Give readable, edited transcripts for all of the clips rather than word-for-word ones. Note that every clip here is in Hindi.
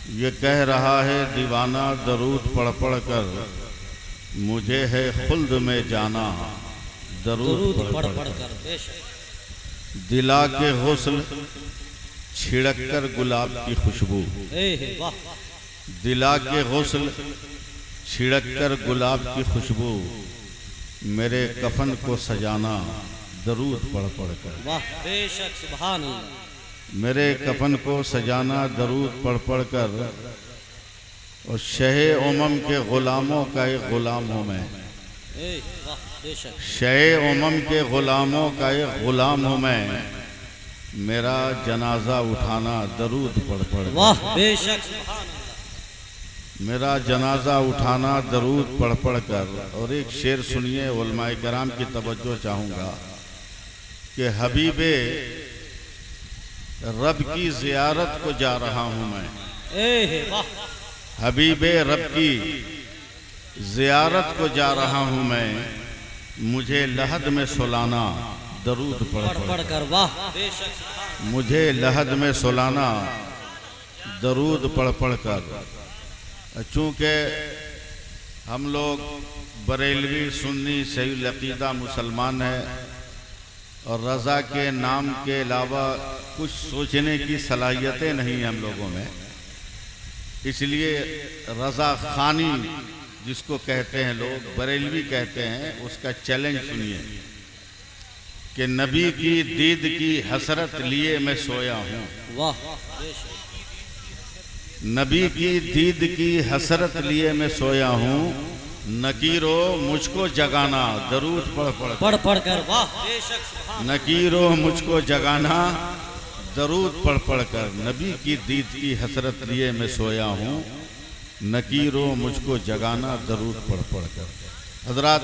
ये कह रहा है दीवाना दरूद पढ़ पढ़ कर, मुझे है खुल्द में जाना दरूद पढ़ पढ़ कर। दिला के गुस्ल छिड़क कर गुलाब की खुशबू, दिला के गुस्ल छिड़क कर गुलाब की खुशबू, मेरे कफन को सजाना दरूद पढ़ पढ़ कर। वाह बेशक सुभान अल्लाह। मेरे कफन को सजाना दरूद पढ़ पढ़ कर, और शहे उमम के गुलामों का एक गुलाम हूँ मैं। शहे उमम के गुलामों का एक गुलाम हूँ मैं, मेरा जनाजा उठाना दरूद पढ़ पढ़ कर। वाह बेशक सुभान अल्लाह। मेरा जनाजा उठाना दरूद पढ़ पढ़ कर। और एक शेर सुनिए, उलमाए कराम की तवज्जो चाहूँगा कि हबीबे रब की ज़ियारत को जा रहा हूँ मैं। हबीबे रब की ज़ियारत को जा रहा हूँ मैं, मुझे लहद में सुलाना दरूद पढ़ पढ़ कर। वाह मुझे लहद में सुलाना दरूद पढ़ पढ़ कर। चूँकि हम लोग बरेलवी सुन्नी सही अकीदा मुसलमान है, और रज़ा के नाम के अलावा कुछ सोचने की सलाहियतें नहीं हैं हम लोगों में, इसलिए रज़ा खानी जिसको कहते हैं लोग, बरेलवी कहते हैं, उसका चैलेंज सुनिए कि नबी की दीद की हसरत लिए मैं सोया हूँ। वाह नबी की दीद की हसरत लिए मैं सोया हूँ, नकीरो मुझको जगाना दरूद पढ़ पढ़ कर। वाह बेशक नकीरो मुझको जगाना दरूद पढ़ पढ़ कर। नबी की दीद की हसरत लिए मैं सोया हूँ, नकीरो मुझको जगाना दरूद पढ़ पढ़ कर। हजरात,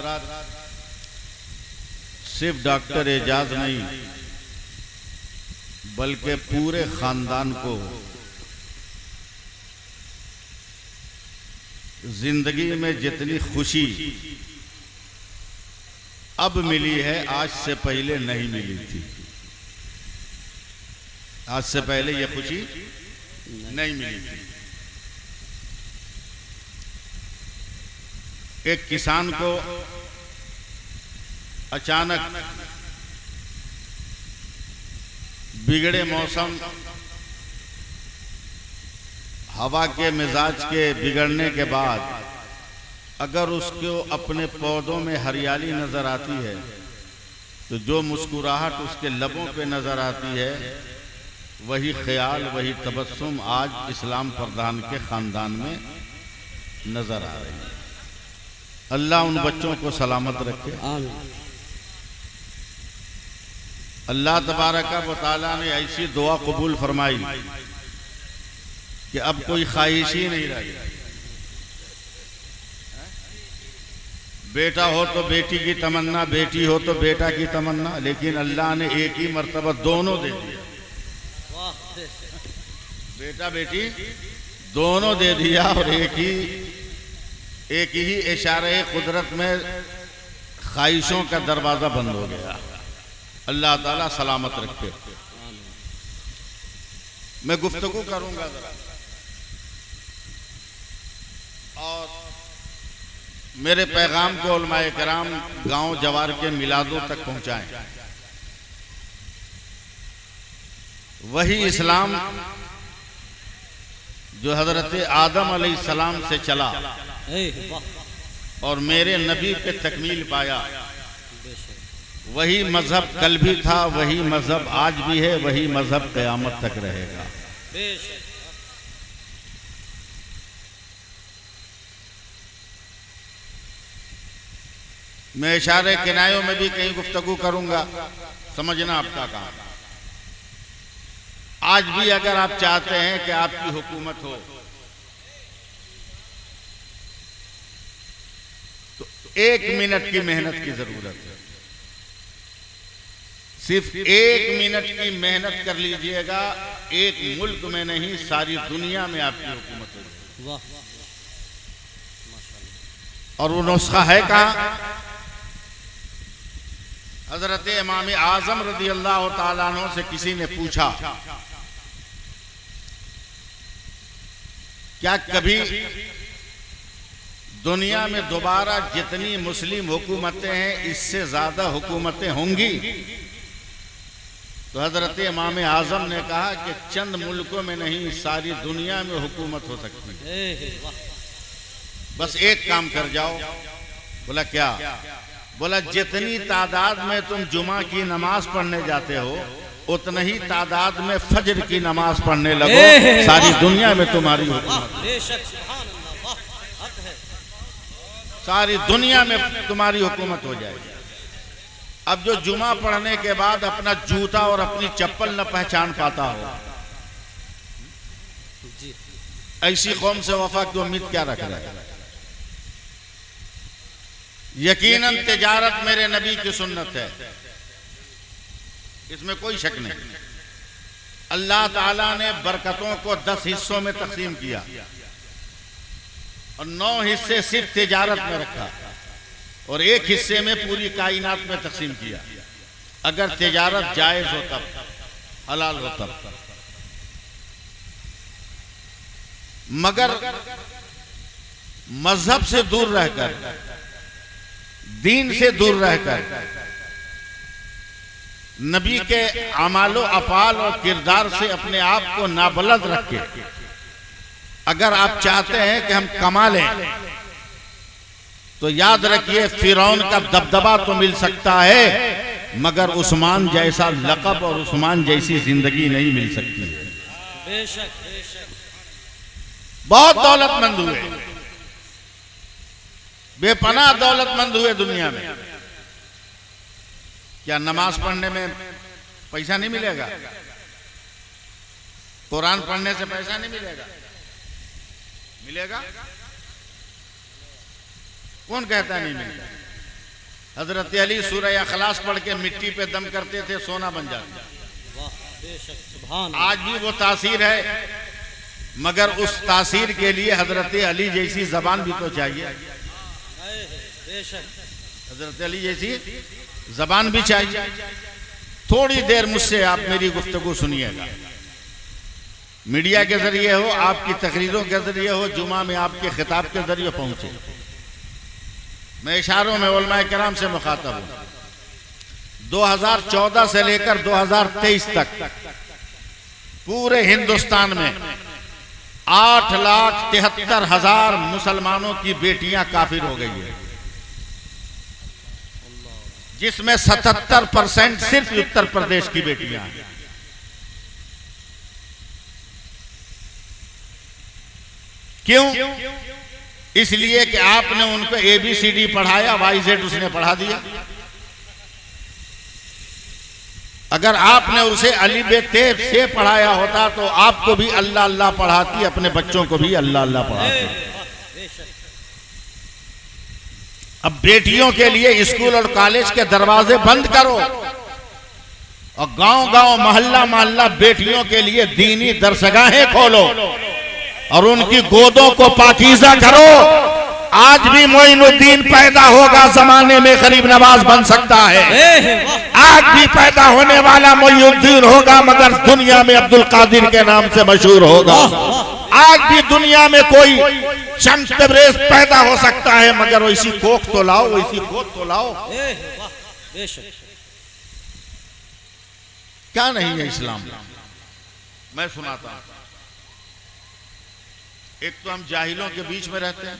सिर्फ डॉक्टर एजाज नहीं बल्कि पूरे खानदान को जिंदगी में जितनी खुशी अब मिली है, आज से पहले नहीं मिली थी। आज से पहले ये खुशी नहीं मिली थी। एक किसान को अचानक बिगड़े मौसम, हवा के मिजाज के बिगड़ने के बाद अगर उसको अपने पौधों में हरियाली नज़र आती है, तो जो मुस्कुराहट उसके लबों पे नज़र आती है, वही ख्याल, वही तबस्सुम आज इस्लाम प्रधान के ख़ानदान में नज़र आ रही है। अल्लाह उन बच्चों को सलामत रखे। अल्लाह तबारक व तआला ने ऐसी दुआ कबूल फरमाई कि अब कोई ख्वाहिश ही नहीं रही। बेटा हो तो बेटी की तमन्ना, बेटी हो तो बेटा की तमन्ना, लेकिन अल्लाह ने एक ही मर्तबा दोनों दे दिया। बेटा बेटी दोनों दे दिया, और एक ही इशारे कुदरत में ख्वाहिशों का दरवाज़ा बंद हो गया। अल्लाह ताला सलामत रखे। मैं गुफ्तगू करूंगा जरा, और मेरे पैगाम को उलमाए कराम गांव जवार के मिलादों तक पहुंचाएं। वही इस्लाम जो हजरत आदम अलैहिस्सलाम से चला और मेरे नबी पे तकमील पाया, वही मजहब कल भी था, वही मजहब आज भी है, वही मजहब क़यामत तक रहेगा। मैं इशारे किनायों में भी कहीं गुफ्तगू करूंगा, समझना आपका काम। आज भी अगर आप चाहते हैं कि आपकी हुकूमत हो, तो 1 मिनट की मेहनत की जरूरत है। सिर्फ 1 मिनट की मेहनत कर लीजिएगा, एक मुल्क में नहीं सारी दुनिया में आपकी हुकूमत होगी। और वो नुस्खा है कहाँ? हजरत इमाम आजम रज़ी अल्लाह तआला अन्हु से किसी ने पूछा क्या कभी दुनिया में दोबारा जितनी मुस्लिम हुकूमतें हैं इससे ज्यादा हुकूमतें होंगी? तो हजरत इमाम आजम ने कहा कि चंद मुल्कों में नहीं, सारी दुनिया में हुकूमत हो सकती है। बस एक काम कर जाओ। बोला क्या? बोला जितनी तादाद में तुम जुमा की नमाज पढ़ने जाते हो उतना ही तादाद में फजर की नमाज पढ़ने लगो, सारी दुनिया में तुम्हारी हुकूमत, सारी दुनिया में तुम्हारी हुकूमत हो जाएगी। अब जो जुमा पढ़ने के बाद अपना जूता और अपनी चप्पल न पहचान पाता हो, ऐसी कौम से वफा की उम्मीद क्या रख रहा है? यकीनन तिजारत मेरे नबी की सुन्नत है, इसमें कोई शक नहीं। अल्लाह ताला ने बरकतों को 10 हिस्सों में तकसीम किया और 9 हिस्से सिर्फ तिजारत में रखा और एक हिस्से में पूरी कायनात में तकसीम किया। अगर तिजारत जायज हो तब, हलाल हो तब, मगर मजहब से दूर रहकर, दीन से दूर रहकर, नबी के अमालो अफाल और किरदार से अपने आप को नाबलद रख के अगर आप चाहते हैं कि हम कमा लें तो याद रखिए फिरौन का दबदबा तो मिल सकता है मगर उस्मान जैसा लक़ब और उस्मान जैसी जिंदगी नहीं मिल सकती है। बेशक बेशक। बहुत दौलतमंद हुए, बेपनाह दौलतमंद हुए दुनिया में। क्या नमाज पढ़ने में पैसा नहीं मिलेगा? कुरान पढ़ने से पैसा नहीं मिलेगा? मिलेगा। कौन कहता नहीं मिलेगा? हजरत अली सूरह इखलास पढ़ के मिट्टी पे दम करते थे, सोना बन जाता। आज भी वो तासीर है, मगर उस तासीर के लिए हजरत अली जैसी जबान भी तो चाहिए। हजरत अली जैसी जबान भी चाहिए। थोड़ी देर मुझसे आप मेरी गुफ्तगू सुनिएगा, मीडिया के जरिए हो, आपकी तकरीरों के जरिए हो, जुमा में आपके खिताब के जरिए पहुंचे। मैं इशारों में उलमाए किराम से मुखातब हूं। 2014 से लेकर 2023 तक पूरे हिंदुस्तान में 8,73,000 मुसलमानों की बेटियां काफिर हो गई है, जिसमें 77% सिर्फ उत्तर प्रदेश की बेटियां हैं। क्यों? इसलिए कि आपने उनको ABCD पढ़ाया, YZ उसने पढ़ा दिया। अगर आपने उसे अली बे ते से पढ़ाया होता तो आपको भी अल्लाह अल्लाह पढ़ाती, अपने बच्चों को भी अल्लाह अल्लाह पढ़ाती। अब बेटियों के लिए स्कूल और कॉलेज के दरवाजे बंद करो और गांव गांव मोहल्ला मोहल्ला बेटियों के लिए दीनी दरसगाहें खोलो और उनकी गोदों को पाकीज़ा करो। आज भी मोइनुद्दीन पैदा होगा, जमाने में गरीब नवाज बन सकता है। आज भी पैदा होने वाला मोइनुद्दीन होगा, मगर दुनिया में अब्दुल कादिर के नाम से मशहूर होगा। आज भी दुनिया में कोई शम्स तबरेज पैदा हो सकता है, मगर वैसी कोख तो लाओ, वैसी गोद तो लाओ। क्या नहीं है इस्लाम? मैं सुनाता हूं। एक तो हम जाहिलों के बीच में रहते हैं,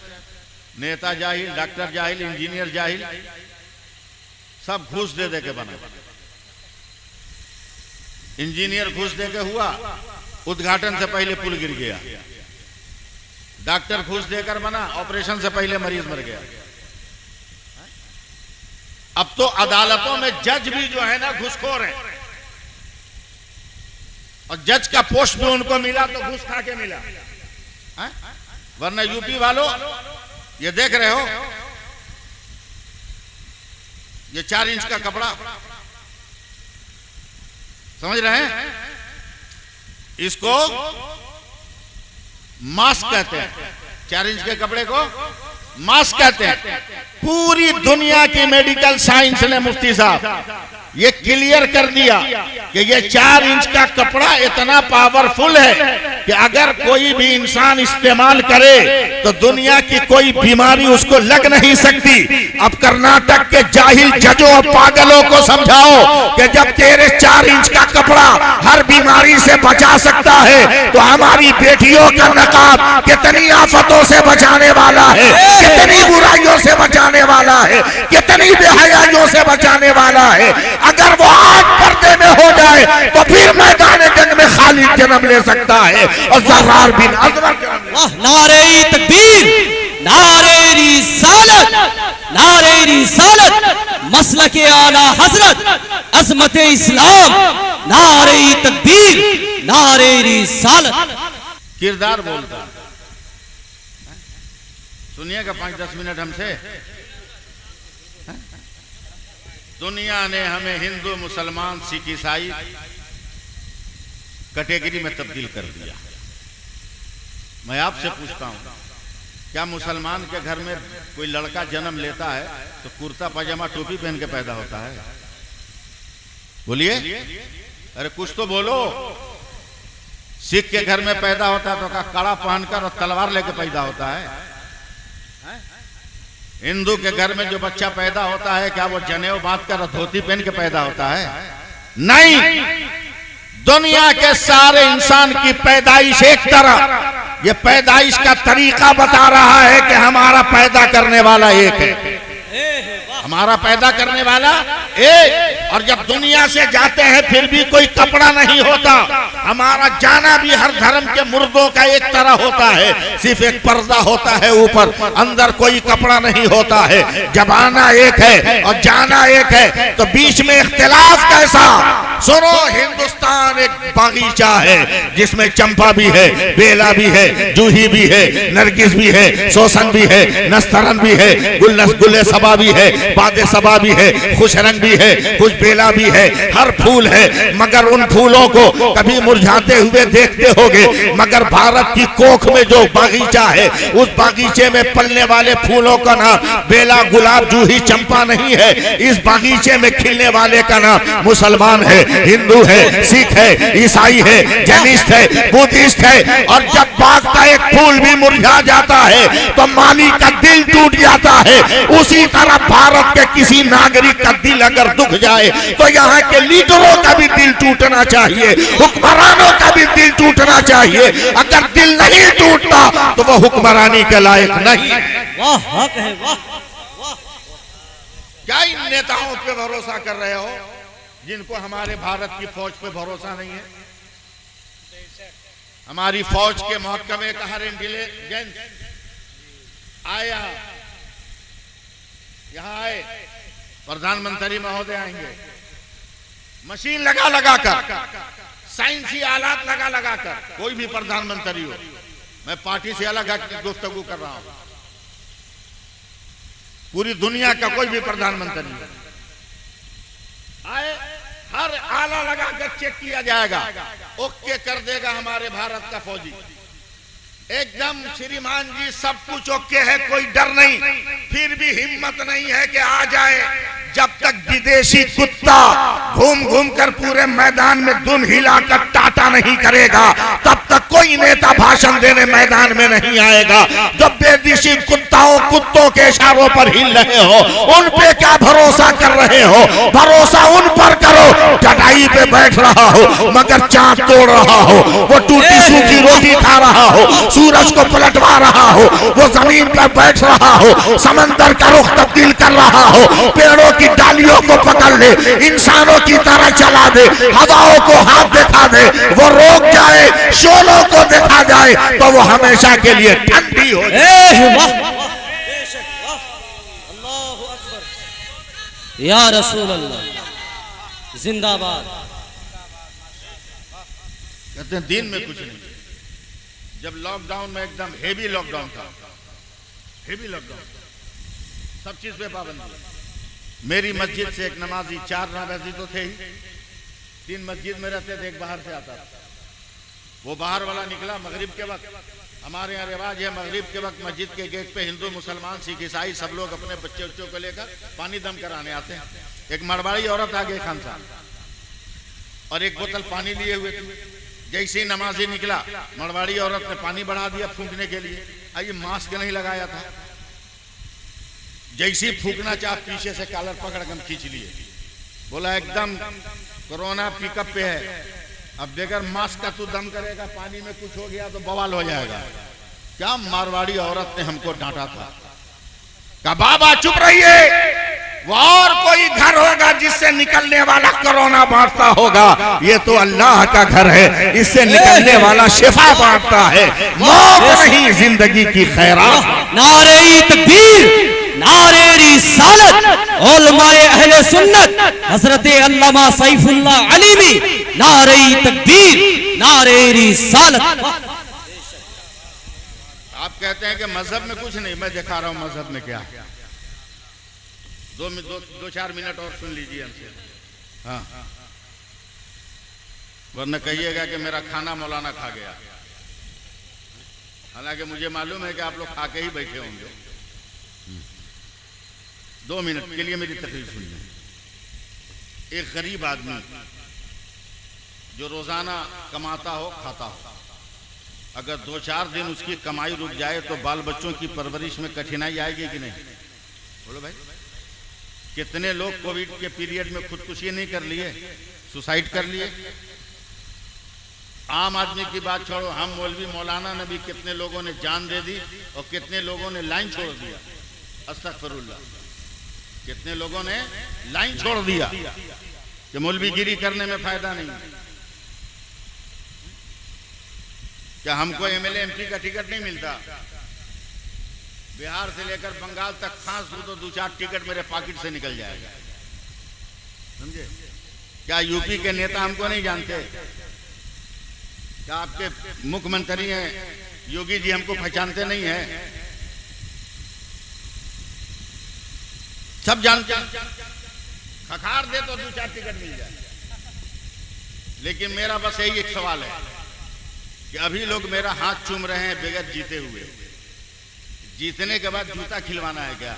नेता जाहिल, डॉक्टर जाहिल, इंजीनियर जाहिल, सब घूस दे दे के बना। इंजीनियर घूस दे के हुआ, उद्घाटन से पहले पुल गिर गया। डॉक्टर घूस देकर बना, ऑपरेशन से पहले मरीज मर गया। अब तो अदालतों में जज भी जो है ना घूसखोर है, और जज का पोस्ट भी उनको मिला तो घूस खा के मिला। वरना यूपी वालों ये देख रहे हो, ये 4 इंच का कपड़ा, समझ रहे हैं? इसको मास्क कहते हैं। 4 इंच के कपड़े को मास्क कहते हैं। पूरी दुनिया की मेडिकल साइंस ने, मुफ्ती साहब, ये क्लियर कर दिया कि ये 4 इंच का कपड़ा इतना पावरफुल है कि अगर कोई भी इंसान इस्तेमाल करे तो दुनिया की कोई बीमारी उसको लग नहीं सकती। अब कर्नाटक के जाहिल जजों और पागलों को समझाओ कि जब तेरे 4 इंच का कपड़ा हर बीमारी से बचा सकता है तो हमारी बेटियों का नकाब कितनी आफतों से बचाने वाला है, कितनी बुराइयों से बचाने वाला है, कितनी बेहयाइयों से बचाने वाला है। अगर वो आज पर्दे में हो जाए तो फिर मैदान जंग में खालिद जन्म ले सकता है और ज़र्रार बिन अज़वर जन्म ले। नारे तकबीर, नारे रिसालत, नारे रिसालत, मसलके आला हजरत, अज़मत इस्लाम, नारे तकबीर, नारे रिसालत। किरदार बोलता सुनिएगा 5-10 मिनट हमसे। दुनिया ने हमें हिंदू, मुसलमान, सिख, ईसाई कैटेगरी में तब्दील कर दिया। मैं आपसे पूछता हूं, क्या मुसलमान के घर में कोई लड़का जन्म लेता है तो कुर्ता पजामा टोपी पहन के पैदा होता है? बोलिए, अरे कुछ तो बोलो। सिख के घर में पैदा होता है तो क्या कड़ा पहनकर और तलवार लेके पैदा होता है? हिंदू के घर में जो बच्चा पैदा होता है क्या वो जनेऊ बांधकर धोती पहन के पैदा होता है? नहीं। दुनिया के सारे इंसान की पैदाइश एक तरह, ये पैदाइश का तरीका बता रहा है कि हमारा पैदा करने वाला एक है, हमारा पैदा करने वाला एक। और जब दुनिया से जाते हैं फिर भी कोई कपड़ा नहीं होता। हमारा जाना भी हर धर्म के मुर्दों का एक तरह होता है, सिर्फ एक पर्दा होता है ऊपर, अंदर कोई कपड़ा नहीं होता है। जब आना एक है और जाना एक है तो बीच में इख्तिलाफ कैसा? सुनो, हिंदुस्तान एक बागीचा है जिसमें चंपा भी है, बेला भी है, जूही भी है, नरगिस भी है, सोसन भी है, नस्तरन भी है, गुले सबा भी है, बादे सबा भी है, खुश रंग भी है, कुछ बेला भी है, हर फूल है। मगर उन फूलों को कभी मुरझाते हुए देखते होगे, मगर भारत की कोख में जो बागीचा है उस बागीचे में पलने वाले फूलों का नाम बेला, गुलाब, जूही, चंपा नहीं है। इस बागीचे में खिलने वाले का नाम मुसलमान है, हिंदू है, सिख है, ईसाई है, जैनिस्ट है, बुद्धिस्ट है। और जब बाग का एक फूल भी मुरझा जाता है तो माली का दिल टूट जाता है। उसी तरह भारत के किसी नागरिक का दिल अगर दुख जाए तो यहाँ के लीडरों का भी दिल टूटना चाहिए, हुक्मरानों का भी दिल टूटना चाहिए। अगर दिल नहीं टूटता तो वह हुक्मरानी के लायक नहीं। वाह हक है, वाह। क्या इन नेताओं पे भरोसा कर रहे हो जिनको हमारे भारत की फौज पे भरोसा नहीं है? हमारी फौज के महकमे का हर इंटेलिजेंस आया, यहाँ आए, प्रधानमंत्री महोदय आएंगे, मशीन लगा लगा कर, साइंसी आलात लगा लगा कर, कोई भी प्रधानमंत्री हो, मैं पार्टी से अलग गुफ्तगू कर रहा हूं, पूरी दुनिया का कोई भी प्रधानमंत्री आए, हर आला लगा कर चेक किया जाएगा, ओके कर देगा हमारे भारत का फौजी, एकदम श्रीमान जी सब कुछ ओके है, कोई डर नहीं। फिर भी हिम्मत नहीं है कि आ जाए। जब तक विदेशी कुत्ता घूम घूम कर पूरे मैदान में दुम हिलाकर टाटा नहीं करेगा तब तक कोई नेता भाषण देने मैदान में नहीं आएगा। जब विदेशी कुत्तों के इशारों पर हिल रहे हो, उन पे क्या भरोसा कर रहे हो? भरोसा उन पर करो चटाई पे बैठ रहा हो मगर चांद तोड़ रहा हो, वो टूटी सूखी रोटी खा रहा हो, सूरज को पलटवा रहा हो, वो जमीन पर बैठ रहा हो, समंदर का रुख तब्दील कर रहा हो, पेड़ों की डालियों को पकड़ ले, इंसानों की तरह चला दे, हवाओं को हाथ दिखा दे, वो रोक जाए, शोलों को दिखा जाए तो वो हमेशा के लिए ठंडी हो जाए। या रसूल अल्लाह, जिंदाबाद। कहते हैं दिन में कुछ नहीं। जब लॉकडाउन में एकदम हेवी लॉकडाउन था, हेवी लॉकडाउन, सब चीज पे पाबंदी। मेरी मस्जिद से एक नमाजी, 4 नमाजी तो थे ही, 3 मस्जिद में रहते थे, एक बाहर से आता था। वो बाहर वाला निकला मगरिब के वक्त। हमारे यहाँ रिवाज है मगरिब के वक्त मस्जिद के गेट पे हिंदू, मुसलमान, सिख, ईसाई सब लोग अपने बच्चे को लेकर पानी दम कराने आते हैं। एक मारवाड़ी औरत आ गई खान साहब और एक बोतल पानी लिए हुए थे। जैसे ही नमाजी निकला, मारवाड़ी औरत ने पानी बढ़ा दिया फूंकने के लिए। आइए, मास्क नहीं लगाया था। जैसे ही फूंकना चाह, पीछे से कॉलर पकड़ कर खींच लिए। बोला एकदम कोरोना पिकअप पे है, अब बगैर मास्क का तू दम करेगा, पानी में कुछ हो गया तो बवाल हो जाएगा। क्या मारवाड़ी औरत ने हमको डांटा था। कहा बाबा चुप रहिए, वो और कोई घर होगा जिससे निकलने वाला कोरोना बांटता होगा, ये तो अल्लाह का घर है, इससे निकलने वाला शिफा बांटता है, मौत नहीं जिंदगी की खैरात। नारे तकबीर, नारे रिसालत, उलमाए अहले सुन्नत हजरत अल्लामा सैफुल्लाह अलीमी, नारे तकबीर, नारे रिसालत। आप कहते हैं कि मजहब में कुछ नहीं, मैं दिखा रहा हूं मजहब में क्या है। दो चार मिनट और सुन लीजिए हमसे, हाँ, वरना कहिएगा कि मेरा खाना मौलाना खा गया। हालांकि मुझे मालूम है कि आप लोग खा के ही बैठे होंगे। 2 मिनट के लिए मेरी तकरीर सुनिए। एक गरीब आदमी जो रोजाना कमाता हो खाता हो, अगर 2-4 दिन उसकी कमाई रुक जाए तो बाल बच्चों की परवरिश में कठिनाई आएगी कि नहीं? बोलो भाई, कितने लोग कोविड के पीरियड में खुदकुशी नहीं कर लिए, सुसाइड कर लिए? आम आदमी की बात छोड़ो, हम मौलवी मौलाना ने भी कितने लोगों ने जान दे दी और कितने लोगों ने लाइन छोड़ दिया। अस्तगफिरुल्लाह, कितने लोगों ने लाइन छोड़ दिया कि मौलवीगिरी करने में फायदा नहीं। क्या हमको एमएलए एमपी का टिकट नहीं मिलता? बिहार से लेकर बंगाल तक खास दूं तो 2-4 टिकट मेरे पॉकेट से निकल जाएगा, समझे? क्या यूपी के नेता हमको नहीं जानते? क्या आपके मुख्यमंत्री हैं योगी जी हमको पहचानते नहीं है? सब जानते हैं। खखार दे तो 2-4 टिकट मिल जाए। लेकिन मेरा बस यही एक सवाल है कि अभी लोग मेरा हाथ चूम रहे हैं बगैर जीते हुए, जीतने के बाद जूता खिलवाना है क्या?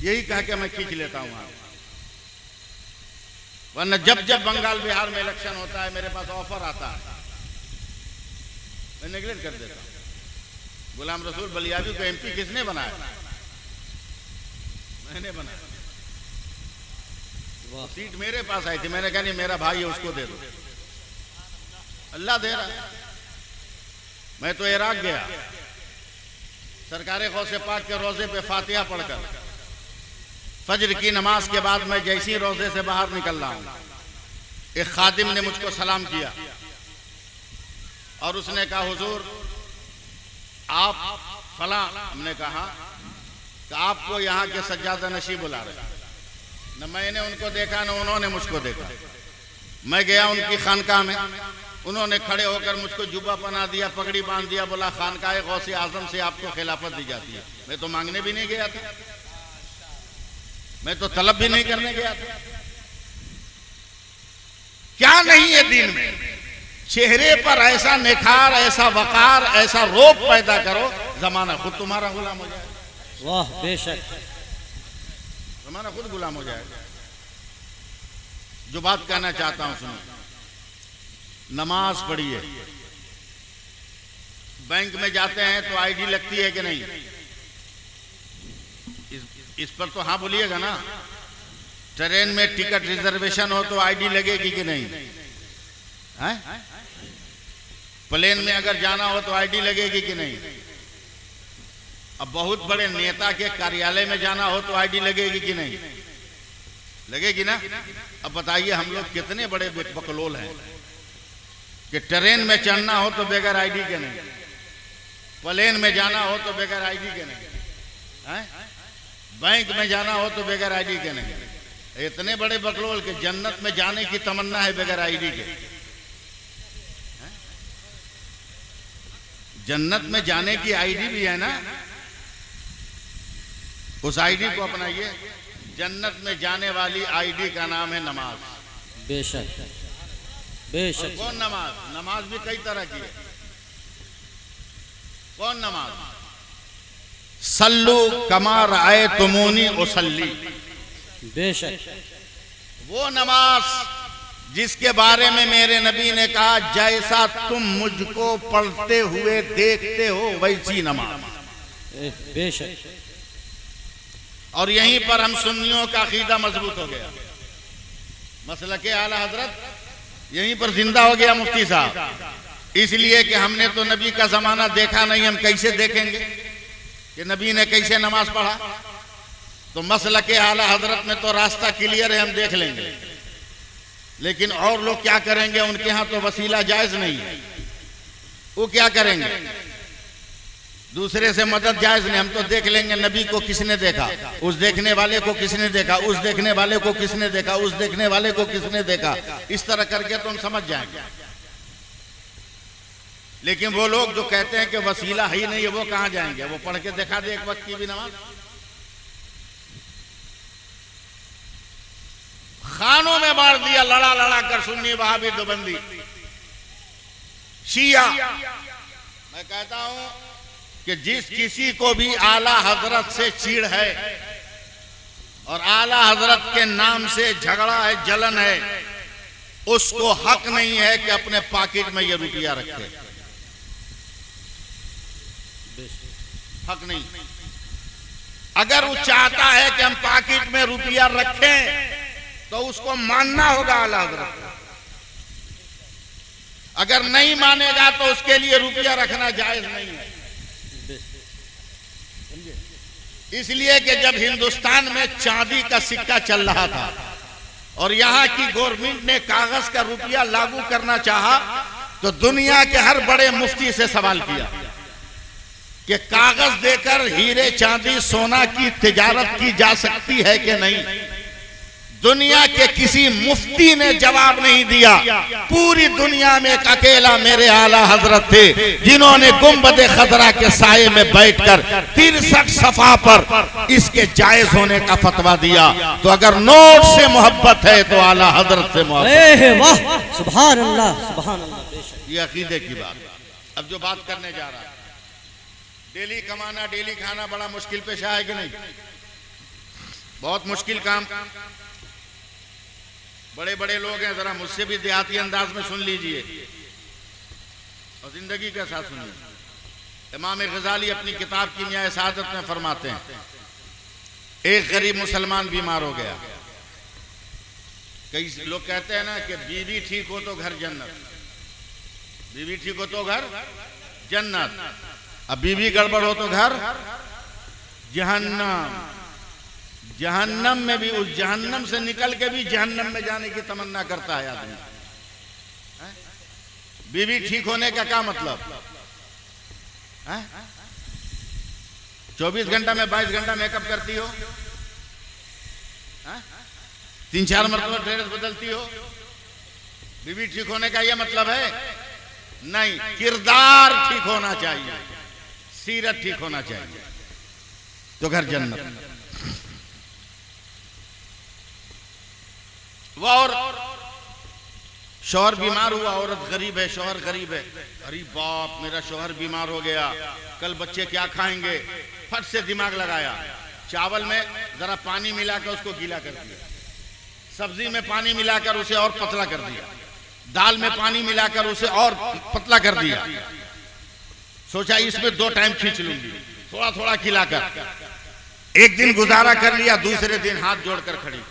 यही कह के मैं खींच लेता हूं। वरना जब जब बंगाल बिहार में इलेक्शन होता है मेरे पास ऑफर आता है, मैं नेगलेक्ट कर देता हूं। गुलाम रसूल बलियावी को एमपी किसने बनाया? मैंने बनाया। सीट मेरे पास आई थी, मैंने कहा नहीं मेरा भाई है उसको दे दो। अल्लाह दे रहा। मैं तो इराक गया, सरकारे गौसे पाक के रोजे पे फातिहा पढ़कर फजर की नमाज के बाद मैं जैसे ही रोजे से बाहर निकल रहा हूं, एक खादिम ने मुझको सलाम किया और उसने कहा हुजूर आप फला। हमने कहा कि आपको यहाँ के सज्जादा नशी बुला रहे। न मैंने उनको देखा न उन्होंने मुझको देखा। मैं गया उनकी खानकाह में, उन्होंने खड़े होकर मुझको जुब्बा पहना दिया, पगड़ी बांध दिया, बोला खानकाह गौसे आजम से आपको खिलाफत दी जाती है। मैं तो मांगने भी नहीं गया था, मैं तो तलब भी नहीं करने गया था। क्या नहीं है दीन में? चेहरे पर ऐसा निखार, ऐसा वकार, ऐसा रोब पैदा करो, जमाना खुद तुम्हारा गुलाम हो जाए। वाह बेशक, जमाना खुद गुलाम हो जाएगा। जो बात कहना चाहता हूं सुनो, नमाज पढ़िए। बैंक में जाते हैं तो आईडी लगती है कि नहीं? इस पर तो हाँ बोलिएगा ना। ट्रेन में टिकट रिजर्वेशन हो तो आईडी लगेगी कि नहीं? है? प्लेन में अगर जाना हो तो आईडी लगेगी कि नहीं? अब बहुत बड़े नेता के कार्यालय में जाना हो तो आईडी लगेगी कि नहीं? लगेगी ना। अब बताइए हम लोग कितने बड़े बकलोल हैं कि ट्रेन में चढ़ना हो तो बगैर आईडी के नहीं, प्लेन में जाना हो तो बगैर आईडी के नहीं, है? बैंक में जाना हो तो बगैर आईडी के नहीं। इतने बड़े बकलोल के जन्नत में जाने की तमन्ना है बगैर आईडी के। जन्नत में जाने की आईडी भी है ना, उस आईडी को अपनाइए। जन्नत में जाने वाली आईडी का नाम है नमाज। बेशक बेशक। कौन नमाज? नमाज भी कई तरह की है। कौन नमाज? सल्लू कमा रअयतुमूनी उसल्ली, बेशक वो नमाज जिसके बारे में मेरे नबी ने कहा जैसा तुम मुझको पढ़ते हुए देखते हो वैसी नमाज। बेशक। और यहीं पर हम सुन्नियों का अकीदा मजबूत हो गया, मसलके आला हजरत यहीं पर जिंदा हो गया मुफ्ती साहब, इसलिए कि हमने तो नबी का जमाना देखा नहीं, हम कैसे देखेंगे कि नबी ने कैसे नमाज पढ़ा। तो मसलके आला हजरत में तो रास्ता क्लियर है, हम देख लेंगे, लेकिन और लोग क्या करेंगे, उनके यहाँ तो वसीला जायज नहीं है, वो क्या करेंगे, दूसरे से मदद जायज नहीं, हम तो देख लेंगे नबी को किसने देखा, उस देखने वाले को किसने देखा, उस देखने वाले को किसने देखा, उस देखने वाले को किसने देखा, इस तरह करके तो हम समझ जाएंगे। लेकिन वो लोग जो कहते हैं कि वसीला ही नहीं है, वो कहां जाएंगे, वो पढ़ के दिखा दे एक वक्त की भी नमाज। खानों में बांट दिया, लड़ा लड़ा कर सुन्नी वहाबी देवबंदी शिया। मैं कहता हूं कि जिस किसी को भी आला हजरत से चीड़ है और आला हजरत के नाम से झगड़ा है, जलन है, उसको हक नहीं है कि अपने पॉकेट में ये रुपया रखे, हक नहीं। अगर वो चाहता है कि हम पॉकेट में रुपया रखें तो उसको मानना होगा आला हजरत को, अगर नहीं मानेगा तो उसके लिए रुपया रखना जायज नहीं है। इसलिए कि जब हिंदुस्तान में चांदी का सिक्का चल रहा था और यहां की गवर्नमेंट ने कागज का रुपया लागू करना चाहा, तो दुनिया के हर बड़े मुफ्ती से सवाल किया कि कागज देकर हीरे चांदी सोना की तिजारत की जा सकती है कि नहीं। दुनिया के किसी मुफ्ती ने जवाब नहीं दिया। पूरी दुनिया में एक अकेला मेरे आला हजरत थे जिन्होंने गुंबद खदरा के साये में बैठकर 63 सफा पर इसके जायज होने का फतवा दिया। तो अगर नोट से मोहब्बत है तो आला हजरत से मोहब्बत। वाह, सुभान अल्लाह, सुभान अल्लाह। ये अकीदे की बात। अब जो बात करने जा रहा है, डेली कमाना डेली खाना बड़ा मुश्किल पेशा है कि नहीं? बहुत मुश्किल काम। बड़े बड़े लोग हैं, जरा मुझसे भी देहाती अंदाज में सुन लीजिए और जिंदगी के साथ सुनिए। इमाम गजाली अपनी किताब कीमिया सआदत में फरमाते हैं, एक गरीब मुसलमान बीमार हो गया। कई लोग कहते हैं ना कि बीवी ठीक हो तो घर जन्नत, बीवी ठीक हो तो घर जन्नत, अब बीवी गड़बड़ हो तो घर जहन्नम। जहन्नम में भी, उस जहन्नम से निकल के भी जहन्नम में जाने की तमन्ना करता है आदमी। बीवी ठीक होने का क्या मतलब? 24 घंटा में 22 घंटा मेकअप करती हो, 3-4 मरतबा ड्रेस बदलती हो, बीवी ठीक होने का यह मतलब है? नहीं, किरदार ठीक होना चाहिए, सीरत ठीक होना चाहिए, तो घर जन्नत। वो और शौहर बीमार हुआ, औरत गरीब है, शौहर गरीब है। अरे बाप, मेरा शौहर बीमार हो गया, कल बच्चे क्या खाएंगे? फट से दिमाग लगाया, चावल में जरा पानी मिलाकर उसको गीला कर दिया, सब्जी में पानी मिलाकर उसे और पतला कर दिया, दाल में पानी मिलाकर उसे और पतला कर दिया। सोचा इसमें 2 टाइम खींच लूंगी, थोड़ा थोड़ा खिलाकर। एक दिन गुजारा कर लिया, दूसरे दिन हाथ जोड़कर खड़ी,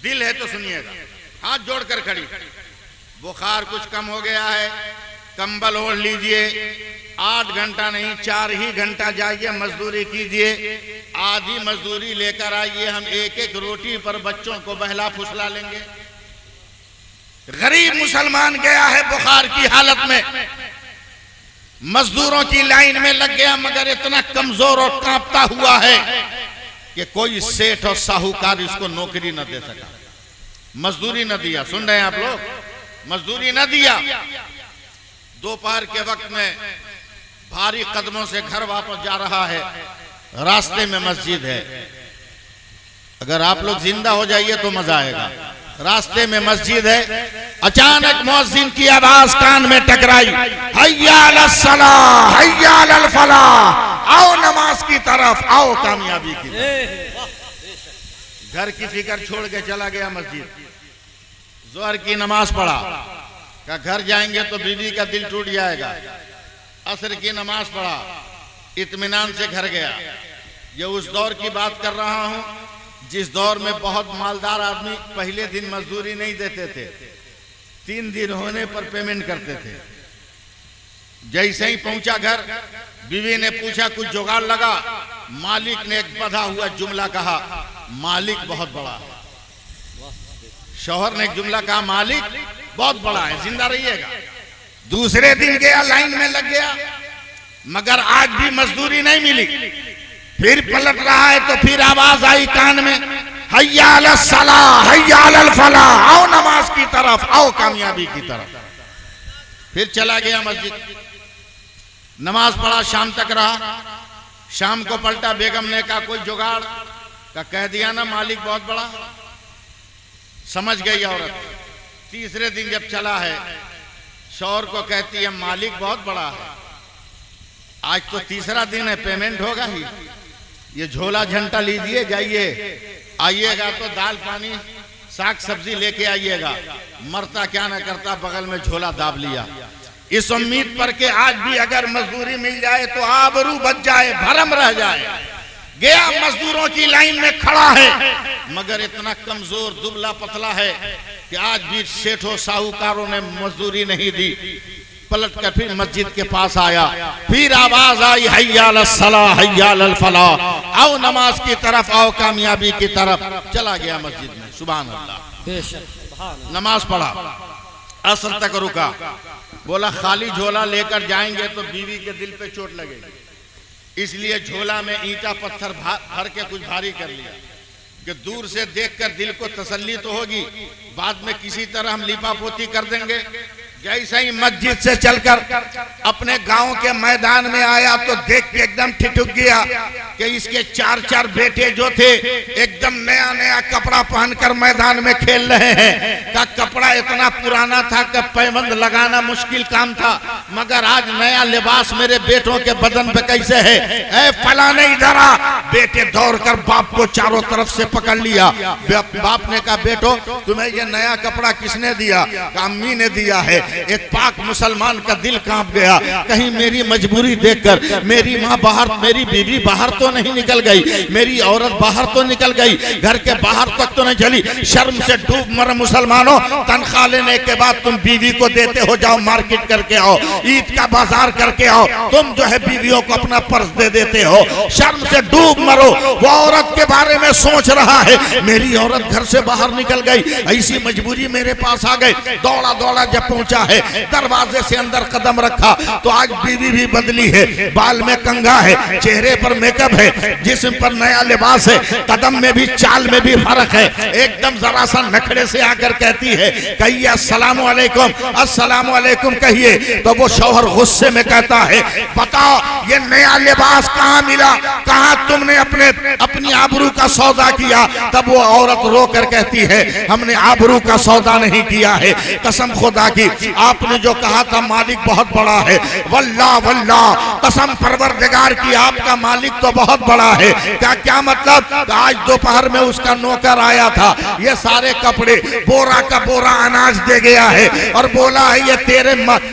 दिल है तो सुनिएगा, हाथ जोड़कर खड़ी, बुखार कुछ कम हो गया है, कंबल ओढ़ लीजिए, 8 घंटा नहीं 4 ही घंटा जाइए, मजदूरी कीजिए, आधी मजदूरी लेकर आइए, हम 1-1 रोटी पर बच्चों को बहला फुसला लेंगे। गरीब मुसलमान गया है बुखार की हालत में, मजदूरों की लाइन में लग गया, मगर इतना कमजोर और कांपता हुआ है कि कोई सेठ और साहूकार इसको नौकरी न दे सका, मजदूरी न दिया। सुन रहे हैं आप लोग? मजदूरी न दिया। दोपहर के वक्त में भारी कदमों से घर वापस जा रहा है, रास्ते में मस्जिद है। अगर आप लोग जिंदा हो जाइए तो मजा आएगा। रास्ते में मस्जिद है, अचानक मुअज्जिन की आवाज कान में टकराई, हय्या अलस सलाह हय्या अलल फलाह, आओ नमाज की तरफ, आओ कामयाबी की तरफ। वाह, घर की फिक्र छोड़ के चला गया मस्जिद, जोहर की नमाज पढ़ा, का घर जाएंगे तो बीवी का दिल टूट जाएगा। असर की नमाज पढ़ा, इत्मीनान से घर गया। ये उस दौर की बात कर रहा हूं जिस दौर में बहुत मालदार आदमी पहले दिन मजदूरी नहीं देते थे, 3 दिन होने पर पेमेंट करते थे। जैसे ही पहुंचा घर, बीवी ने पूछा कुछ जुगाड़ लगा। मालिक ने एक बधा हुआ जुमला कहा, मालिक बहुत बड़ा है। शौहर ने एक जुमला कहा, मालिक बहुत बड़ा है, जिंदा रहिएगा। दूसरे दिन गया, लाइन में लग गया, मगर आज भी मजदूरी नहीं मिली। फिर पलट रहा है तो फिर आवाज आई कान में, हय्या अलस सलाह हय्या अलल फलाह, आओ नमाज की तरफ, आओ कामयाबी की तरफ। फिर चला गया मस्जिद, नमाज पढ़ा, शाम तक रहा। शाम को पलटा, बेगम ने कहा कोई जुगाड़, का कह दिया ना मालिक बहुत बड़ा। समझ गई औरत। तीसरे दिन जब चला है, शौहर को कहती है मालिक बहुत बड़ा है, आज तो तीसरा दिन है, पेमेंट होगा ही, ये झोला झंटा लीजिए, जाइए, आइएगा तो दाल पानी साग सब्जी लेके आइएगा। मरता क्या ना करता, बगल में झोला दाब लिया, इस उम्मीद पर कि आज भी अगर मजदूरी मिल जाए तो आबरू बच जाए, भरम रह जाए। गया, मजदूरों की लाइन में खड़ा है, मगर इतना कमजोर दुबला पतला है कि आज भी सेठों साहूकारों ने मजदूरी नहीं दी। पलट कर फिर मस्जिद के पास आया, फिर आवाज आई, हय्या अलस सलाह हय्या अलल फलाह, आओ नमाज की तरफ, आओ कामयाबी की तरफ। चला गया मस्जिद में, सुभान अल्लाह, बेशक। नमाज पढ़ा, असर तक रुका। बोला खाली झोला लेकर जाएंगे तो बीवी के दिल पे चोट लगेगी, इसलिए झोला में ईंटा पत्थर भर के कुछ भारी कर लिया कि दूर से देखकर दिल को तसल्ली तो होगी, बाद में किसी तरह हम लिपापोती कर देंगे। जैसे ही मस्जिद से चलकर अपने गांव के मैदान में आया तो देख के एकदम ठिठुक गया कि इसके 4 बेटे जो थे एकदम नया नया कपड़ा पहनकर मैदान में खेल रहे हैं। का कपड़ा इतना पुराना था कि पैबंद लगाना मुश्किल काम था, मगर आज नया लिबास मेरे बेटों के बदन पे कैसे है। ऐ फलाने इधर आ, बेटे दौड़कर बाप को चारों तरफ से पकड़ लिया। बाप ने कहा बेटो तुम्हें ये नया कपड़ा किसने दिया? अम्मी ने दिया है। एक पाक मुसलमान का दिल कांप गया, कहीं मेरी मजबूरी देखकर मेरी माँ बाहर, मेरी बीवी बाहर तो नहीं निकल गई, मेरी औरत बाहर तो निकल गई, घर के बाहर तक तो नहीं चली। शर्म से डूब मर मुसलमानों, तनख्वाह लेने के बाद तुम बीवी को देते हो, जाओ मार्केट करके आओ, ईद का बाजार करके आओ, तुम जो है बीवियों को अपना पर्स दे देते हो। शर्म से डूब मरो। वो औरत के बारे में सोच रहा है, मेरी औरत घर से बाहर निकल गई, ऐसी मजबूरी मेरे पास आ गई। दौड़ा दौड़ा जब पहुंचा है, दरवाजे से अंदर कदम रखा तो आज बीवी भी बदली है, बाल में कंघा है, चेहरे पर मेकअप है, जिस्म पर नया लिबास है, कदम में भी चाल में भी फर्क है। एकदम जरा सा नखड़े से आकर कहती है कहिए अस्सलाम वालेकुम, अस्सलाम वालेकुम कहिए। तो वो शौहर गुस्से में कहता है बताओ ये नया लिबास कहाँ मिला, कहाँ तुमने अपनी आबरू का सौदा किया? तब वो औरत रो कर कहती है हमने आबरू का सौदा नहीं किया है, कसम खुदा की आपने जो कहा था मालिक बहुत बड़ा है, वल्लाह वल्लाह कसम परवरदिगार की आपका मालिक तो बहुत बड़ा है। क्या मतलब? आज दोपहर में उसका नौकर आया था, ये सारे कपड़े बोरा का बोरा अनाज दे गया है और बोला है ये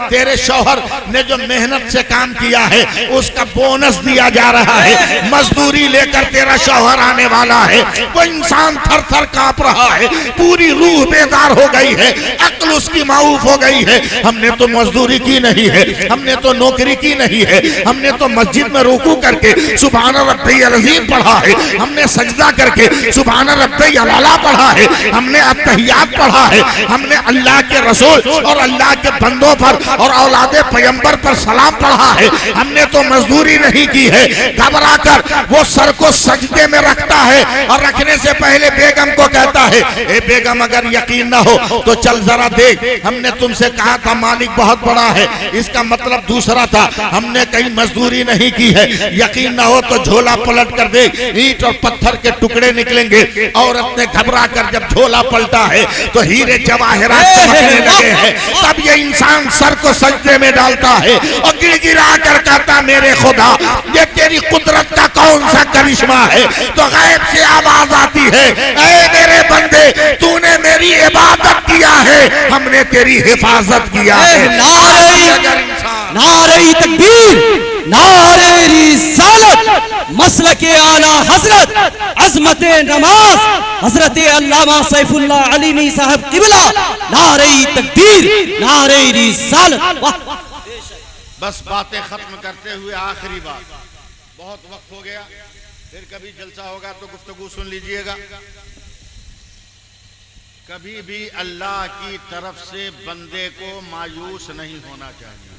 तेरे शौहर ने जो मेहनत से काम किया है उसका बोनस दिया जा रहा है, मजदूरी लेकर तेरा शौहर आने वाला है। वो इंसान थर थर कांप रहा है, पूरी रूह बेदार हो गई है, अक्ल उसकी माऊफ हो गई है। हमने तो मजदूरी की नहीं है, हमने तो नौकरी की नहीं है, हमने तो मस्जिद में रुकू करके सुभान रब्बियल अज़ीम पढ़ा है, हमने सजदा करके सुभान रब्बियल आला पढ़ा है, हमने अत्तहियात पढ़ा है, हमने अल्लाह के रसूल और अल्लाह के बंदों पर और औलादे पैगंबर पर सलाम पढ़ा है। हमने तो मजदूरी नहीं की है। घबरा कर वो सर को सजदे में रखता है और रखने से पहले बेगम को कहता है ए बेगम अगर यकीन ना हो तो चल जरा देख, हमने तुमसे कहा था मालिक बहुत बड़ा है, इसका मतलब दूसरा था, हमने कहीं मजदूरी नहीं की है, यकीन ना हो तो झोला पलट कर दे, ईंट और पत्थर के टुकड़े निकलेंगे। औरत ने घबरा कर जब झोला पलटा है तो हीरे जवाहरात चमकने लगे हैं। तब ये इंसान सर को सजदे में डालता है और गिड़गिड़ा कर कहता मेरे खुदा ये तेरी कुदरत का कौन सा करिश्मा है। तो गैब से आवाज आती है, ऐ मेरे बंदे तूने मेरी इबादत किया है, हमने तेरी हिफाजत किया है। नारे तकबीर, नारे रिसालत, मसलके आला हजरत, अजमत नमाज, हजरत अल्लामा सैफुल्लाह अलीनी साहब किबला, नारे तकबीर, नारे रिसालत। बस बातें खत्म करते हुए आखिरी बात, बहुत वक्त हो गया, फिर कभी जलसा होगा तो गुफ्तगू सुन लीजिएगा। कभी भी अल्लाह की तरफ से बंदे को मायूस नहीं होना चाहिए,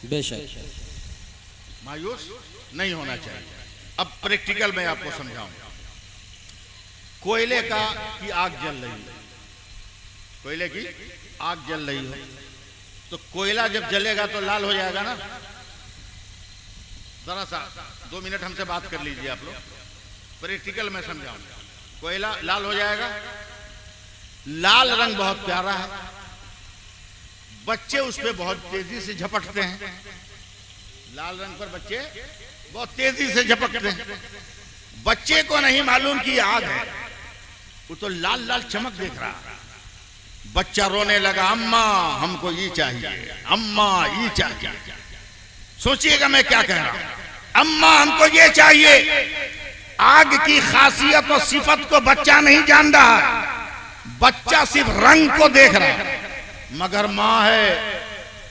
बेशक मायूस नहीं होना चाहिए। अब प्रैक्टिकल मैं आपको समझाऊं। कोयले का की आग जल रही है, कोयले की आग जल रही है, तो कोयला जब जलेगा तो लाल हो जाएगा ना। जरा सा 2 मिनट हमसे बात कर लीजिए आप लोग, प्रैक्टिकल मैं समझाऊंगा। कोयला लाल हो जाएगा, लाल रंग बहुत प्यारा है, बच्चे उस पर बहुत तेजी से झपटते हैं, लाल रंग पर बच्चे बहुत तेजी से झपटते हैं। बच्चे को नहीं मालूम कि आग है, वो तो लाल लाल चमक देख रहा है। बच्चा रोने लगा, अम्मा हमको ये चाहिए, अम्मा ये चाहिए। सोचिएगा मैं क्या कह रहा हूं, अम्मा हमको ये चाहिए। आग की खासियत और सिफत को बच्चा नहीं जान रहा, बच्चा सिर्फ रंग को देख रहा है, मगर माँ है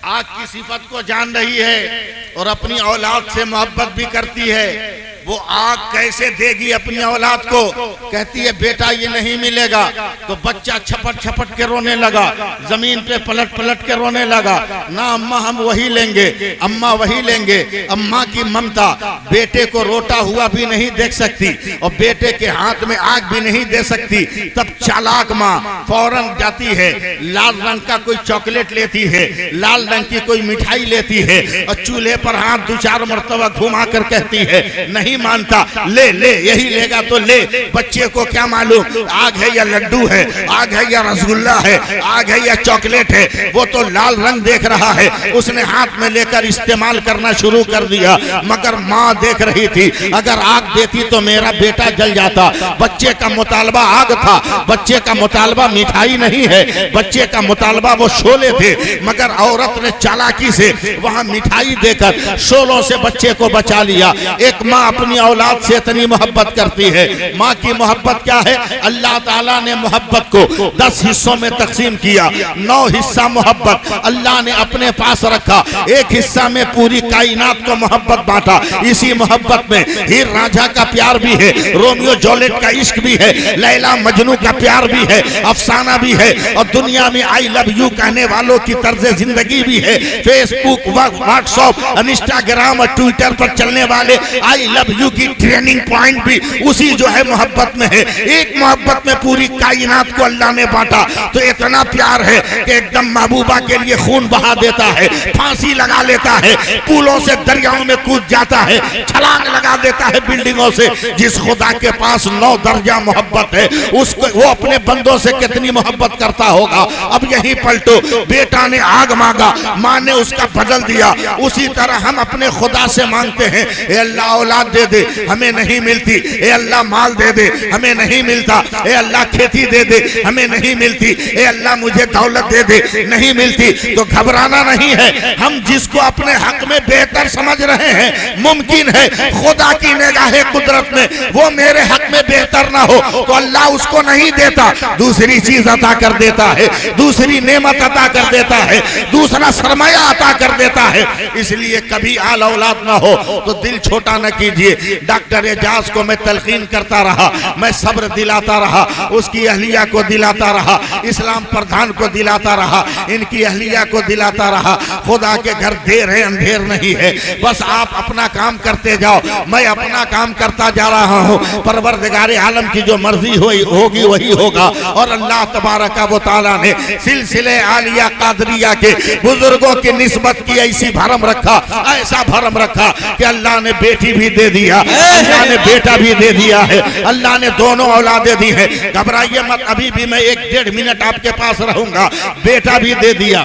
आग की सिफत को जान रही है और अपनी औलाद से मोहब्बत भी करती है। वो आग कैसे देगी अपनी औलाद को, कहती है बेटा ये नहीं मिलेगा, तो बच्चा छपट छपट के रोने लगा, जमीन पे पलट पलट के रोने लगा। ना अम्मा हम वही लेंगे, अम्मा वही लेंगे। अम्मा की ममता बेटे को रोता हुआ भी नहीं देख सकती और बेटे के हाथ में आग भी नहीं दे सकती। तब चालाक माँ फौरन जाती है, लाल रंग का कोई चॉकलेट लेती है, लाल रंग की कोई मिठाई लेती है और चूल्हे पर हाथ 2-4 मरतबा घुमा कर कहती है, नहीं मानता, ले ले यही लेगा तो ले। बच्चे को क्या मालूम आग है या लड्डू है, आग है या रसगुल्ला है, आग है या चॉकलेट है, वो तो लाल रंग देख रहा है। उसने हाथ में लेकर इस्तेमाल करना शुरू कर दिया, मगर माँ देख रही थी, अगर आग देती तो मेरा बेटा जल जाता। बच्चे का मुतालबा आग था, बच्चे का मुतालबा मिठाई नहीं है, बच्चे का मुतालबा वो शोले थे, मगर औरत ने चालाकी से वहां मिठाई देकर शोलों से बच्चे को बचा लिया। एक माँ अपनी औलाद से इतनी मोहब्बत करती है। माँ की मोहब्बत क्या है, अल्लाह ताला ने मोहब्बत को 10 हिस्सों में तकसीम किया। 9 हिस्सा मोहब्बत अल्लाह ने अपने पास रखा, एक हिस्सा में पूरी कायनात को मोहब्बत बांटा। इसी मोहब्बत में हीर रांझा का प्यार भी है, रोमियो जूलियट का इश्क भी है, लैला मजनू का प्यार भी है, अफसाना भी है, और दुनिया में आई लव यू कहने वालों की तर्ज जिंदगी भी है। फेसबुक, व्हाट्सएप, इंस्टाग्राम और ट्विटर पर चलने वाले आई लव यू की ट्रेनिंग पॉइंट भी उसी जो है मोहब्बत में है। एक मोहब्बत में पूरी कायनात को अल्लाह ने बांटा। तो इतना प्यार है कि एकदम महबूबा के लिए खून बहा देता है, फांसी लगा लेता है, पुलों से दरियाओं में कूद जाता है, छलांग लगा देता है बिल्डिंगों से। जिस खुदा के पास 9 दर्जा मोहब्बत है, उसको वो अपने बंदों से कितनी मोहब्बत करता होगा। अब यही पलटो, बेटा ने आग मांगा, माँ ने उसका बदल दिया। उसी तरह हम अपने खुदा से मांगते हैं, ए अल्लाह औलाद दे दे, हमें नहीं मिलती। ए अल्लाह माल दे दे, हमें नहीं मिलता। ए अल्लाह खेती दे दे, हमें नहीं मिलती। ए अल्लाह मुझे दौलत दे दे, नहीं मिलती। तो घबराना नहीं है, हम जिसको अपने हक में बेहतर समझ रहे हैं, मुमकिन है खुदा की निगाहे कुदरत में वो मेरे हक में बेहतर ना हो, तो अल्लाह उसको नहीं देता, दूसरी चीज अता कर देता है, दूसरी नेमत अता कर देता है, दूसरा सरमाया अता कर देता है। इसलिए कभी आल औलाद ना हो तो दिल छोटा न कीजिए। समझिए। डॉक्टर एजाज को मैं तलकीन करता रहा, मैं सब्र दिलाता रहा, उसकी अहलिया को दिलाता रहा, इस्लाम प्रधान को दिलाता रहा, इनकी अहलिया को दिलाता रहा। खुदा के घर देर है अंधेर नहीं है, बस आप अपना काम करते जाओ, मैं अपना काम करता जा रहा हूँ। परवरदिगार आलम की जो मर्जी होगी वही होगा। और अल्लाह तबारक व तआला ने सिलसिले आलिया कादरिया के बुजुर्गों की निस्बत की ऐसी भरम रखा, ऐसा भरम रखा कि अल्लाह ने बेटी भी दे दिया, अल्लाह ने बेटा भी दे दिया है, अल्लाह ने दोनों औलादें दी है। घबराइए मत, अभी भी मैं 1-1.5 मिनट आपके पास रहूंगा। बेटा भी दे दिया,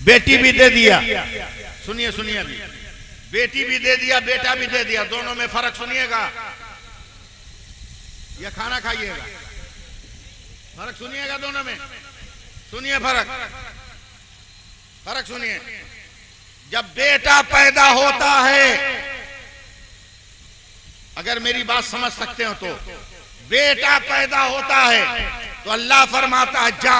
बेटी भी दे दिया। सुनिए सुनिए, अभी बेटी भी दे दिया, बेटा भी दे दिया। दोनों में फर्क सुनिएगा, ये खाना खाइएगा, फर्क सुनिएगा दोनों में। सुनिए फर्क, फर्क सुनिए। जब बेटा पैदा होता है, अगर मेरी बात समझ सकते हो तो, बेटा पैदा होता है तो अल्लाह फरमाता है जा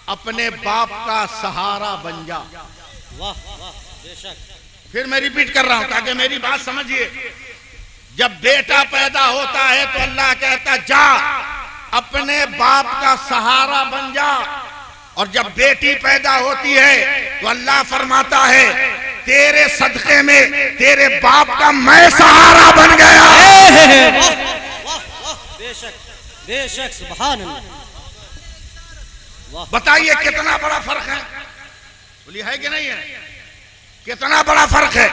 अपने बाप का सहारा बन जा। वाह वाह, बेशक। फिर मैं रिपीट कर रहा हूं ताकि मेरी बात समझिए। जब बेटा पैदा होता है तो अल्लाह कहता जा अपने बाप का सहारा बन जा, और जब बेटी पैदा होती है तो अल्लाह फरमाता है तेरे सदके में तेरे बाप का मैं सहारा बन गया। बेशक बेशक, सुभान अल्लाह। बताइए कितना बड़ा फर्क है, बोलिए है कि नहीं है? कितना बड़ा फर्क है।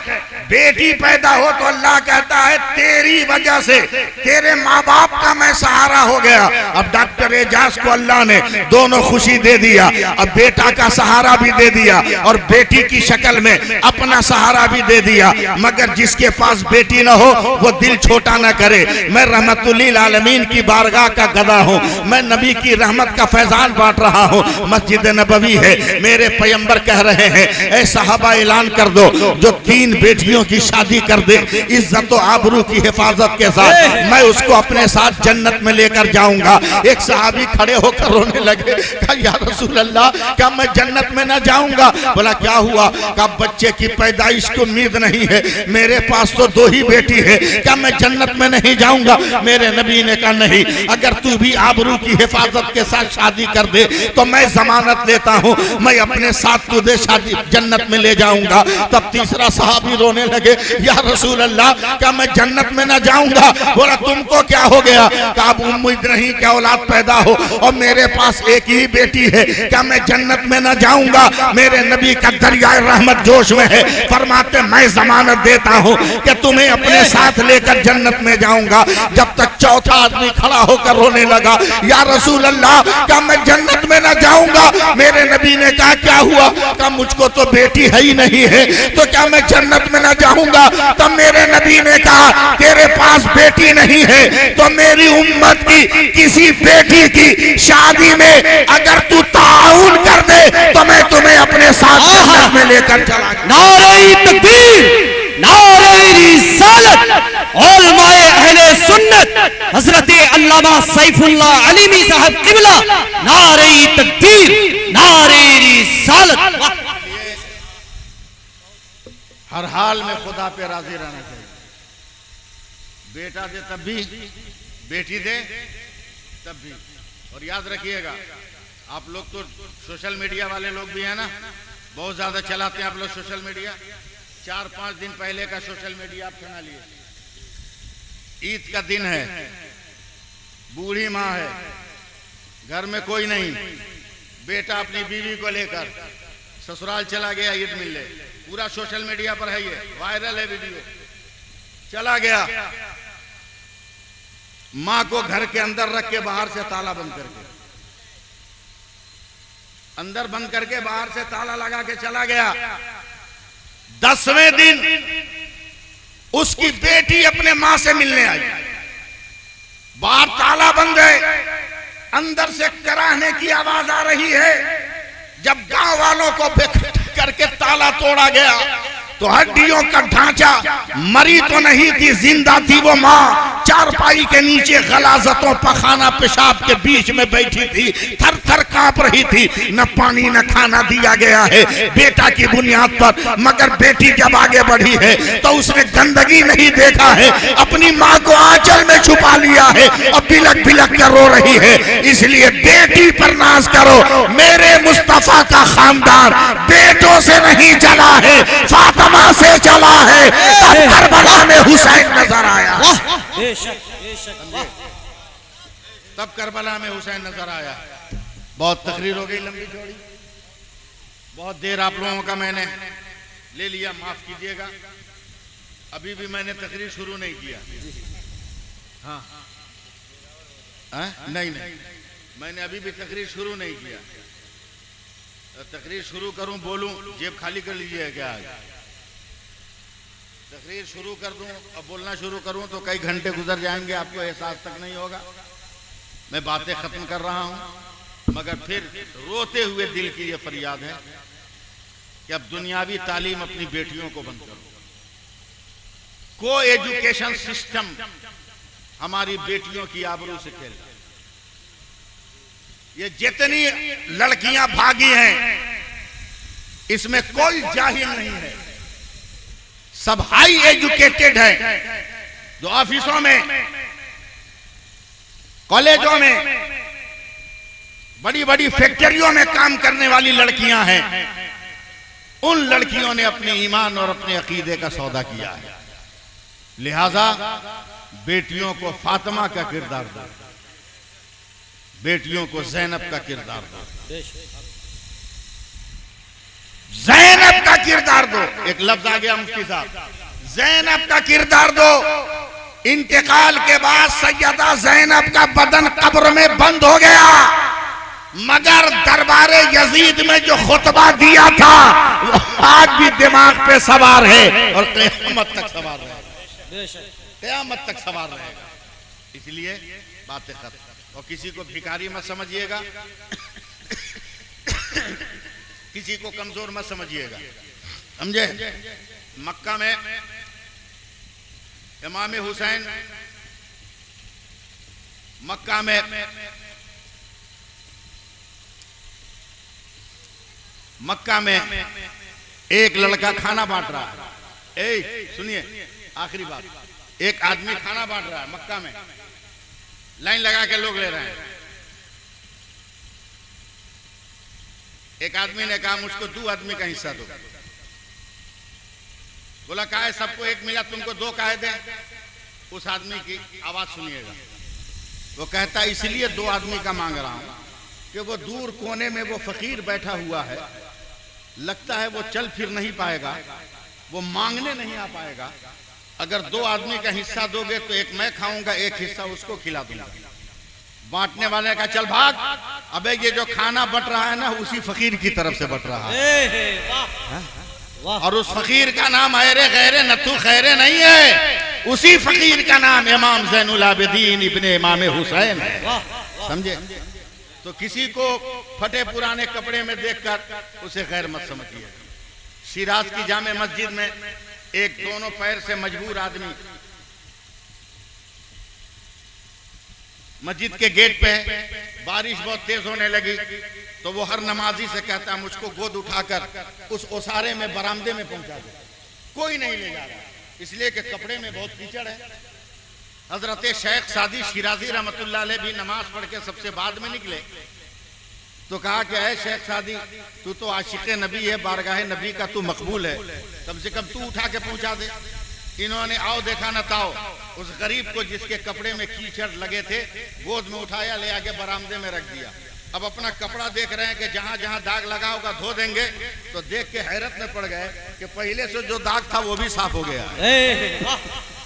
बेटी पैदा हो तो अल्लाह कहता है तेरी वजह से तेरे माँ बाप का मैं सहारा हो गया। अब डॉक्टर एजाज को अल्लाह ने दोनों खुशी दे दिया, अब बेटा का सहारा भी दे दिया और बेटी की शक्ल में अपना सहारा भी दे दिया। मगर जिसके पास बेटी ना हो वो दिल छोटा ना करे। मैं रहमतुल्लिल आलमीन की बारगाह का गदा हूँ, मैं नबी की रहमत का फैजान बांट रहा हूँ। मस्जिद नबवी है, मेरे पैगंबर कह रहे हैं ऐ सहाबा ऐलान कर दो जो 3 बेटियों की शादी कर दे इज्जत और आबरू की हिफाजत के साथ, मैं उसको अपने साथ जन्नत में लेकर जाऊंगा। एक सहाबी खड़े होकर रोने लगे, कहा या रसूल अल्लाह क्या मैं जन्नत में ना जाऊंगा? बोला क्या हुआ? कहा बच्चे की पैदाइश की उम्मीद नहीं है, मेरे पास तो 2 ही बेटी है, क्या मैं जन्नत में नहीं जाऊंगा? मेरे नबी ने कहा नहीं, अगर तू भी आबरू की हिफाजत के साथ शादी कर दे तो मैं जमानत लेता हूँ, मैं अपने साथ तुझे शादी जन्नत में ले जाऊंगा। तब तीसरा सहाबी रोने लगे, या रसूल अल्लाह क्या मैं जन्नत में ना जाऊंगा? बोला तुमको क्या हो गया? क्या अब उम्मीद नहीं क्या औलाद पैदा हो, और मेरे पास एक ही बेटी है, क्या मैं जन्नत में ना जाऊंगा? मेरे नबी का दरिया रहमत जोश में है, फरमाते मैं जमानत देता हूँ कि तुम्हें अपने साथ लेकर जन्नत में जाऊंगा। जब तक चौथा आदमी खड़ा होकर रोने लगा, या रसूल अल्लाह क्या मैं जन्नत में ना जाऊंगा? मेरे नबी ने कहा क्या हुआ? क्या मुझको तो बेटी है ही नहीं है, तो क्या मैं जन्नत में ना जाऊंगा? तब मेरे नबी ने कहा तेरे पास बेटी नहीं है तो मेरी उम्मत की किसी बेटी की शादी में अगर तू ताउन कर दे तो मैं तुम्हें अपने साथ जन्नत में लेकर चला। नारे तकबीर, नारे रिसालत, उलमाए अहले सुन्नत हजरत अल्लामा सैफुल्लाह अलीमी साहब किबला, नारे तकबीर, नारे रिसालत। हर हाल में खुदा पे राजी रहना चाहिए। बेटा दे तब भी, बेटी दे तब भी। और याद रखिएगा आप लोग तो सोशल मीडिया वाले लोग भी हैं ना, बहुत ज्यादा चलाते हैं आप लोग सोशल मीडिया। 4-5 दिन पहले का सोशल मीडिया आप सुना लिए। ईद का दिन है, बूढ़ी माँ है, घर में कोई नहीं, बेटा अपनी बीवी को लेकर ससुराल चला गया ईद मिलने। पूरा सोशल मीडिया पर है, ये वायरल है वीडियो। चला गया, मां को घर के अंदर रख के बाहर से ताला बंद करके, अंदर बंद करके बाहर से ताला लगा के चला गया। 10वें दिन उसकी बेटी अपने मां से मिलने आई, बाहर ताला बंद है, अंदर से कराहने की आवाज आ रही है। जब गांव वालों को करके ताला तोड़ा गया तो हड्डियों का ढांचा, मरी तो नहीं थी, जिंदा थी वो माँ। चारपाई के नीचे गलाजतों पखाना पेशाब के बीच में बैठी थी, थर थर कांप रही थी। न पानी न खाना दिया गया है बेटा की बुनियाद पर, मगर बेटी जब आगे बढ़ी है तो उसने गंदगी नहीं देखा है, अपनी माँ को आंचल में छुपा लिया है, अब बिलक बिलक कर रो रही है। इसलिए बेटी पर नाज करो। मेरे मुस्तफा का खानदान बेटों से नहीं चला है, फातिमा से चला है। तब करबला में हुसैन नजर आया, तब करबला में हुसैन नजर आया। बहुत तकरीर हो गई लंबी चौड़ी, बहुत देर आप लोगों का मैंने ले लिया, माफ कीजिएगा। अभी भी मैंने तकरीर शुरू नहीं किया। हाँ नहीं नहीं, मैंने अभी भी तकरीर शुरू नहीं किया। तकरीर शुरू करूं, बोलूं, जेब खाली कर लीजिए क्या? तकरीर शुरू कर दूं अब बोलना शुरू करूं तो कई घंटे गुजर जाएंगे, आपको एहसास तक नहीं होगा। मैं बातें खत्म कर रहा हूं, मगर फिर रोते हुए दिल की ये फरियाद है कि अब दुनियावी तालीम अपनी बेटियों को बंद करो। को एजुकेशन सिस्टम हमारी बेटियों की आबरू से खेल। ये जितनी लड़कियां भागी हैं इसमें कोई जाहिल नहीं है, सब हाई एजुकेटेड है। जो ऑफिसों में, कॉलेजों में, बड़ी बड़ी फैक्ट्रियों में काम करने वाली लड़कियां हैं, उन लड़कियों ने अपने ईमान और अपने अकीदे का सौदा किया है। लिहाजा बेटियों को फातिमा का किरदार दो, बेटियों को ज़ैनब का किरदार दो, ज़ैनब का किरदार दो। एक लफ्ज आ गया मुफ्ती साहब, ज़ैनब का किरदार दो। इंतकाल के बाद सैयदा ज़ैनब का बदन कब्र में बंद हो गया, मगर दरबारे यजीद में जो खुतबा दिया था वो आज भी दिमाग पे सवार है और क़यामत तक सवार रहेगा, क़यामत तक सवार रहेगा। इसलिए बातें खत्म। और किसी को भिखारी मत समझिएगा, किसी को कमजोर मत समझिएगा, समझे? मक्का में इमाम हुसैन, मक्का में एक लड़का खाना बांट रहा है। सुनिए आखिरी बात, एक आदमी खाना बांट रहा है मक्का में, लाइन लगा के लोग ले रहे हैं। एक आदमी ने कहा मुझको 2 आदमी का हिस्सा दो। बोला काहे, सबको एक मिला, तुमको 2 काहे दे? उस आदमी की आवाज सुनिएगा। वो कहता इसलिए 2 आदमी का मांग रहा हूं कि वो दूर कोने में वो फकीर बैठा हुआ है, लगता है वो चल फिर नहीं पाएगा, वो मांगने नहीं आ पाएगा। अगर 2 आदमी का हिस्सा दोगे तो एक मैं खाऊंगा, एक हिस्सा उसको खिला दूंगा। बांटने वाले का चल भाग, अबे ये जो खाना बट रहा है ना उसी फकीर की तरफ से बट रहा है, और उस फकीर का नाम अरे गैरे नथु खैरे नहीं है, उसी फकीर का नाम इमाम ज़ैनुल आबिदीन इब्ने इमाम हुसैन है, समझे? तो किसी को फटे पुराने कपड़े में देखकर उसे गैर मत समझिए। शिराज की जामे मस्जिद में एक दोनों पैर से मजबूर आदमी मस्जिद के गेट पे, बारिश बहुत तेज होने लगी तो वो हर नमाजी से कहता मुझको गोद उठाकर उस ओसारे में बरामदे में पहुंचा दो। कोई नहीं ले जा रहा, इसलिए कि कपड़े में बहुत कीचड़ है। हजरत शेख सादी शिराजी रहमतुल्लाह अलैह भी नमाज पढ़ के सबसे बाद में निकले तो कहा कि है शेख सादी, तू तो आशिक़े नबी है, बारगाह नबी का तू मकबूल है, कम से कम तू उठा के पहुंचा दे। इन्होंने आओ देखा न ताओ, उस गरीब को जिसके कपड़े में कीचड़ लगे थे गोद में उठाया, ले आके बरामदे में रख दिया। अब अपना कपड़ा देख रहे हैं कि जहां जहां दाग लगा होगा धो देंगे, तो देख के हैरत में पड़ गए कि पहले से जो दाग था वो भी साफ हो गया,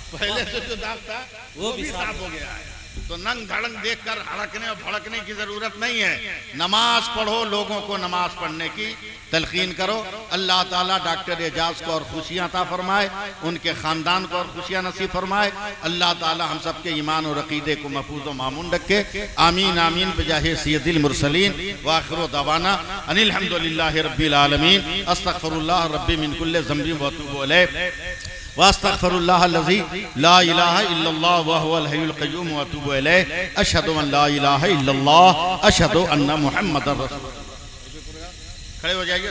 पहले से जो दाग था वो भी साफ हो गया है। तो नंग धड़ंग देखकर हड़कने और भड़कने की जरूरत नहीं है। नमाज पढ़ो, लोगों को नमाज पढ़ने की तलकीन करो। अल्लाह ताला डॉक्टर एजाज को और खुशियां अता फरमाए, उनके खानदान को और खुशियां नसीब फरमाए। अल्लाह ताला हम सबके ईमान और अकीदे को महफूज व मामून रखे। आमीन आमीन बिजाहे सय्यदिल मुरसलीन व आखिरु दवाना अनिल हम्दुलिल्लाहि रब्बिल आलमीन। अस्तगफिरुल्लाह रब्बी मिन कुल्लि ज़ंबि व अतूबु अलैहि वअस्तगफिरुल्लाह अल्लज़ी ला इलाहा इल्लल्लाह व हुवल हय्युल क़य्यूम व अतूबु इलैहि। अशहदु अन ला इलाहा इल्लल्लाह अशहदु अन्ना मुहम्मदर रसूलुल्लाह। खड़े हो जाइए।